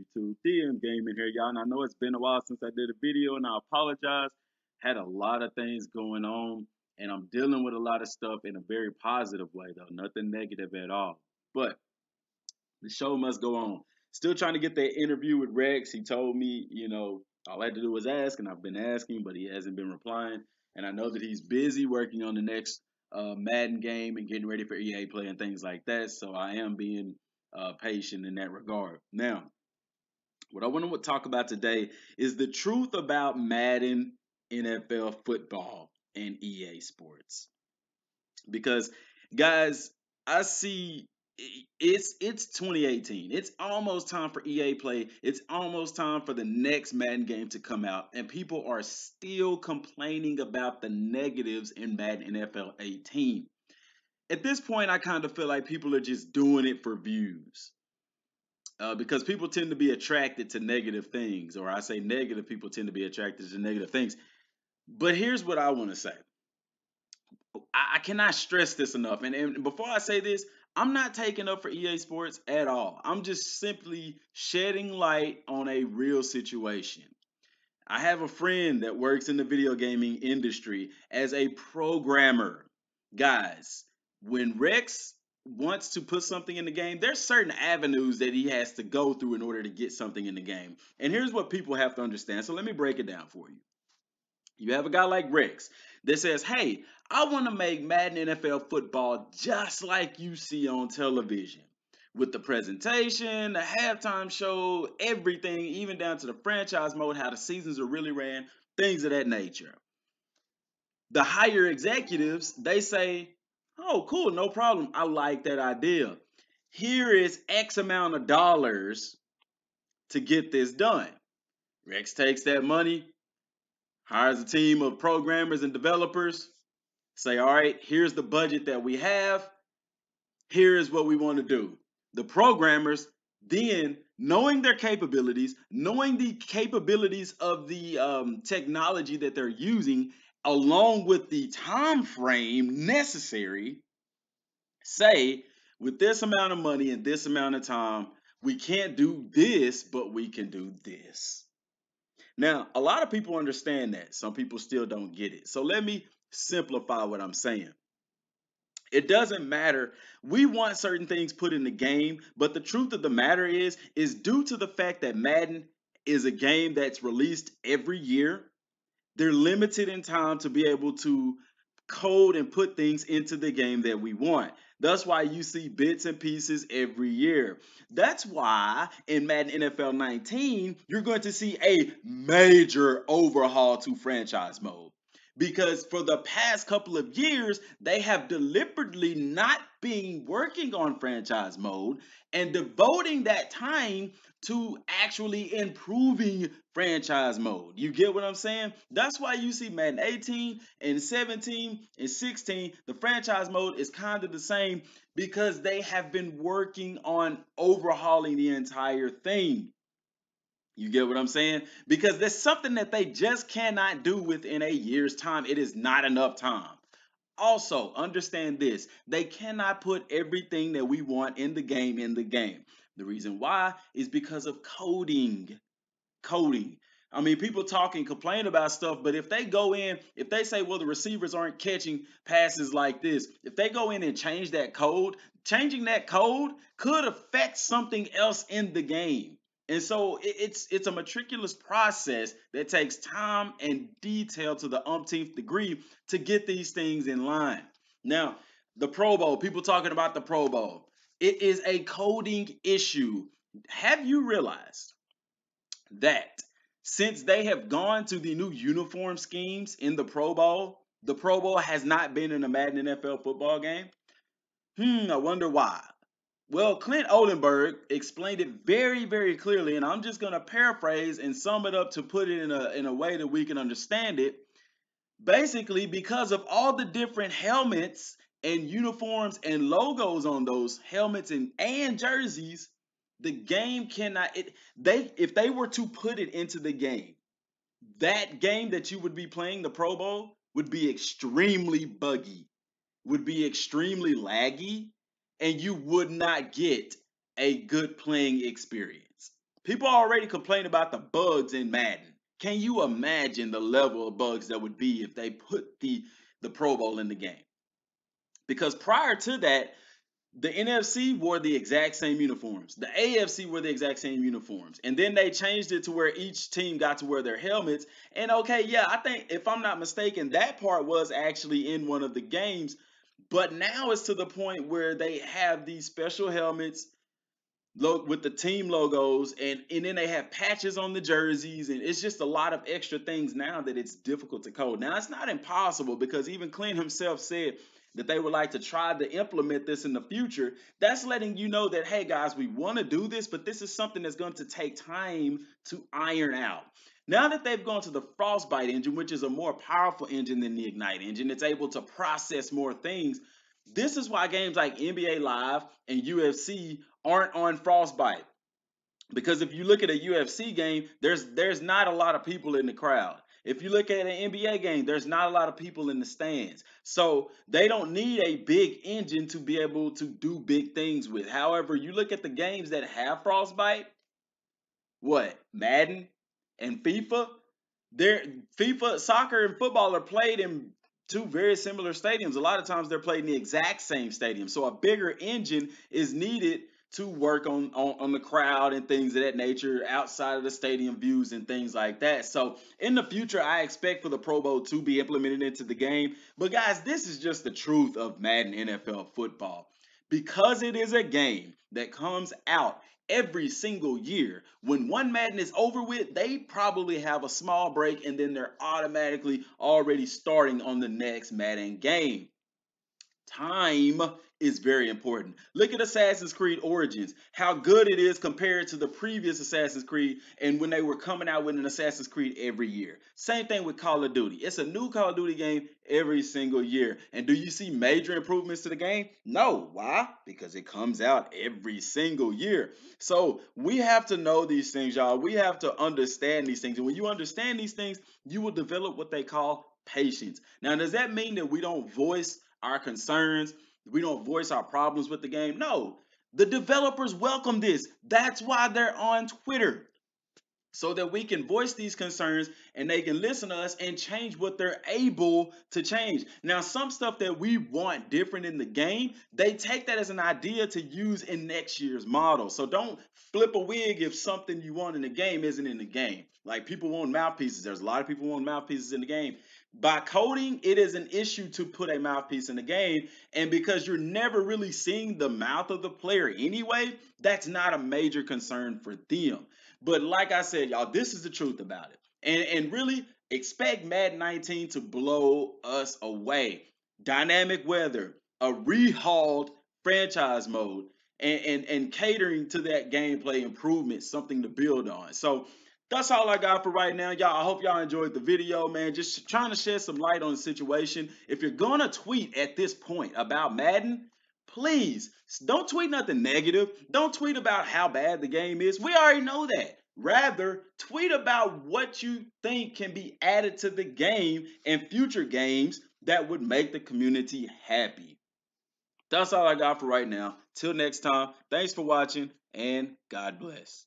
YouTube. Dmgaming here, y'all. And I know it's been a while since I did a video, and I apologize. Had a lot of things going on, and I'm dealing with a lot of stuff in a very positive way, though. Nothing negative at all. But the show must go on. Still trying to get that interview with Rex. He told me, all I had to do was ask, and I've been asking, but he hasn't been replying. And I know that he's busy working on the next Madden game and getting ready for EA play and things like that. So I am being patient in that regard. Now, what I want to talk about today is the truth about Madden NFL Football and EA Sports. Because, guys, I see it's 2018. It's almost time for EA play. It's almost time for the next Madden game to come out, and people are still complaining about the negatives in Madden NFL 18. At this point, I kind of feel like people are just doing it for views. Because people tend to be attracted to negative things, or I say negative people tend to be attracted to negative things. But here's what I want to say. I cannot stress this enough. And before I say this, I'm not taking up for EA Sports at all. I'm just simply shedding light on a real situation. I have a friend that works in the video gaming industry as a programmer. Guys, when Rex wants to put something in the game, there's certain avenues that he has to go through in order to get something in the game. And here's what people have to understand. So let me break it down for you. You have a guy like Rex that says, hey, I want to make Madden NFL football just like you see on television. With the presentation, the halftime show, everything, even down to the franchise mode, how the seasons are really ran, things of that nature. The higher executives, they say, oh, cool, no problem. I like that idea. Here is X amount of dollars to get this done. Rex takes that money, hires a team of programmers and developers, say, all right, here's the budget that we have. Here is what we want to do. The programmers then, knowing their capabilities, knowing the capabilities of the technology that they're using, along with the time frame necessary, say, with this amount of money and this amount of time, we can't do this, but we can do this. Now, a lot of people understand that. Some people still don't get it. So let me simplify what I'm saying. It doesn't matter. We want certain things put in the game, but the truth of the matter is due to the fact that Madden is a game that's released every year, they're limited in time to be able to code and put things into the game that we want. That's why you see bits and pieces every year. That's why in Madden NFL 19, you're going to see a major overhaul to franchise mode. Because for the past couple of years, they have deliberately not been working on franchise mode and devoting that time to actually improving franchise mode. You get what I'm saying? That's why you see Madden 18 and 17 and 16, the franchise mode is kind of the same because they have been working on overhauling the entire thing. You get what I'm saying? Because there's something that they just cannot do within a year's time. It is not enough time. Also, understand this. They cannot put everything that we want in the game in the game. The reason why is because of coding. Coding. I mean, people talk and complain about stuff, but if they go in, if they say, well, the receivers aren't catching passes like this, if they go in and change that code, changing that code could affect something else in the game. And so it's a meticulous process that takes time and detail to the umpteenth degree to get these things in line. Now, the Pro Bowl, people talking about the Pro Bowl, it is a coding issue. Have you realized that since they have gone to the new uniform schemes in the Pro Bowl has not been in a Madden NFL football game? I wonder why. Well, Clint Oldenburg explained it very, very clearly, and I'm just going to paraphrase and sum it up to put it in a way that we can understand it. Basically, because of all the different helmets and uniforms and logos on those helmets and jerseys, the game cannot. If they were to put it into the game, that game that you would be playing, the Pro Bowl, would be extremely buggy, would be extremely laggy, and you would not get a good playing experience. People already complain about the bugs in Madden. Can you imagine the level of bugs that would be if they put the Pro Bowl in the game? Because prior to that, the NFC wore the exact same uniforms. The AFC wore the exact same uniforms. And then they changed it to where each team got to wear their helmets. And okay, yeah, I think if I'm not mistaken, that part was actually in one of the games. But now it's to the point where they have these special helmets with the team logos, and then they have patches on the jerseys, and it's just a lot of extra things now that it's difficult to code. Now it's not impossible, because even Clint himself said that they would like to try to implement this in the future. That's letting you know that, hey guys, we want to do this, but this is something that's going to take time to iron out. Now that they've gone to the Frostbite engine, which is a more powerful engine than the Ignite engine, it's able to process more things. This is why games like NBA Live and UFC aren't on Frostbite. Because if you look at a UFC game, there's not a lot of people in the crowd. If you look at an NBA game, there's not a lot of people in the stands. So they don't need a big engine to be able to do big things with. However, you look at the games that have Frostbite, what? Madden and FIFA? FIFA, soccer, and football are played in two very similar stadiums. A lot of times they're played in the exact same stadium. So a bigger engine is needed to work on the crowd and things of that nature outside of the stadium views and things like that. So in the future, I expect for the Pro Bowl to be implemented into the game. But guys, this is just the truth of Madden NFL football. Because it is a game that comes out every single year, when one Madden is over with, they probably have a small break and then they're automatically already starting on the next Madden game. Time is very important. Look at Assassin's Creed Origins, how good it is compared to the previous Assassin's Creed, and when they were coming out with an Assassin's Creed every year. Same thing with Call of Duty. It's a new Call of Duty game every single year. And do you see major improvements to the game? No. Why? Because it comes out every single year. So we have to know these things, y'all. We have to understand these things. And when you understand these things, you will develop what they call patience. Now, does that mean that we don't voice our concerns, we don't voice our problems with the game? No, the developers welcome this. That's why they're on Twitter, so that we can voice these concerns and they can listen to us and change what they're able to change. Now, some stuff that we want different in the game, they take that as an idea to use in next year's model. So don't flip a wig if something you want in the game isn't in the game. Like, people want mouthpieces. There's a lot of people want mouthpieces in the game. By coding, it is an issue to put a mouthpiece in the game, and because you're never really seeing the mouth of the player anyway, that's not a major concern for them. But like I said, y'all, this is the truth about it. And really expect Madden 19 to blow us away. Dynamic weather, a rehauled franchise mode, and catering to that gameplay improvement, something to build on. So that's all I got for right now, y'all. I hope y'all enjoyed the video, man. Just trying to shed some light on the situation. If you're gonna tweet at this point about Madden, please don't tweet nothing negative. Don't tweet about how bad the game is. We already know that. Rather, tweet about what you think can be added to the game and future games that would make the community happy. That's all I got for right now. Till next time, thanks for watching, and God bless.